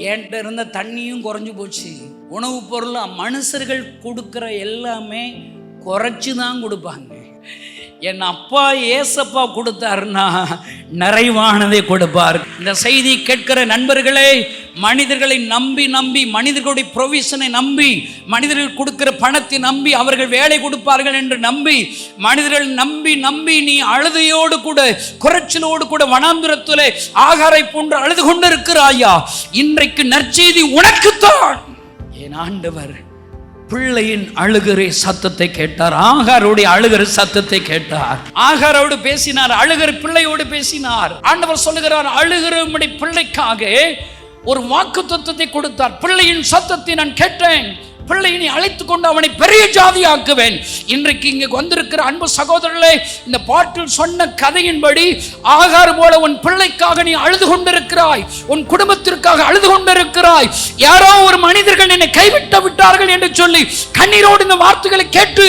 என்கிட்ட இருந்த தண்ணியும் குறைஞ்சு போச்சு. உணவுப் பொருள் மனுஷர்கள் கொடுக்குற எல்லாமே குறைச்சி தான் கொடுப்பாங்க. என் அப்பா ஏசப்பா கொடுத்தாருன்னா நிறைவானதை கொடுப்பார். இந்த செய்தி கேட்கிற நண்பர்களே, மனிதர்களை நம்பி மனிதர்களுடைய ப்ரொவிஷனை நம்பி, மனிதர்கள் கொடுக்கிற பணத்தை நம்பி, அவர்கள் வேலை கொடுப்பார்கள் என்று நம்பி, மனிதர்கள் நம்பி நீ அழுதையோடு கூட குறைச்சலோடு கூட வனாந்திரத்திலே ஆகாரை போன்று அழுது கொண்டிருக்கிறாயா? இன்றைக்கு நற்செய்தி உனக்குத்தான். என் ஆண்டவர் பிள்ளையின் அழுகிற சத்தத்தை கேட்டார். ஆகாரோடைய அழுகிற சத்தத்தை கேட்டார். ஆகாரோடு பேசினார், அழுகிற பிள்ளையோடு பேசினார். ஆண்டவர் சொல்லுகிறார், அழுகிற உம்முடைய பிள்ளைக்காக ஒரு வாக்குத்தத்தத்தை கொடுத்தார். பிள்ளையின் சத்தத்தை நான் கேட்டேன், பிள்ளையினை அழைத்து கொண்டு அவனை பெரிய ஜாதியாக்குவேன். இன்றைக்கு இங்கே வந்திருக்கிற அன்பு சகோதரர்களே, இந்த பாட்டில் சொன்ன கதையின்படி ஆகார் போல உன் பிள்ளைக்காக நீ அழுது கொண்டிருக்கிறாய், உன் குடும்பத்திற்காக அழுது கொண்டிருக்கிறாய். யாரோ ஒரு மனிதர்கள் என்னை கைவிட்டு விட்டார்கள் என்று சொல்லி கண்ணீரோடு இந்த வார்த்தைகளை கேட்டு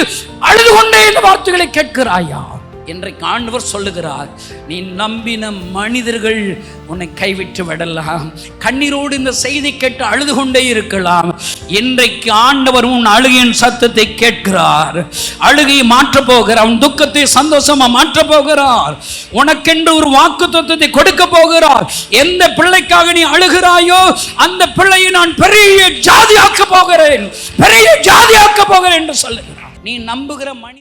அழுது கொண்டே இந்த வார்த்தைகளை கேட்கிறாயா? இன்றைக்கு ஆண்டவர் சொல்லுகிறார், நீ நம்பின மனிதர்கள் உன்னை கைவிட்டு விடலாம். கண்ணீரோடு இந்த செய்தி கேட்டு அழுது கொண்டே இருக்கலாம். இன்றைக்கு ஆண்டவர் உன் அழுகையின் சத்தத்தை கேட்கிறார். அழுகையை மாற்றப் போகிறார். உன் துக்கத்தை சந்தோஷமா மாற்றப் போகிறார். உனக்கென்று ஒரு வாக்குத்தத்தத்தை கொடுக்க போகிறார். எந்த பிள்ளைக்காக நீ அழுகிறாயோ அந்த பிள்ளையை நான் பெரிய ஜாதியாக்க போகிறேன், பெரிய ஜாதியாக்க போகிறேன் என்று சொல்லுகிறார். நீ நம்புகிற மனித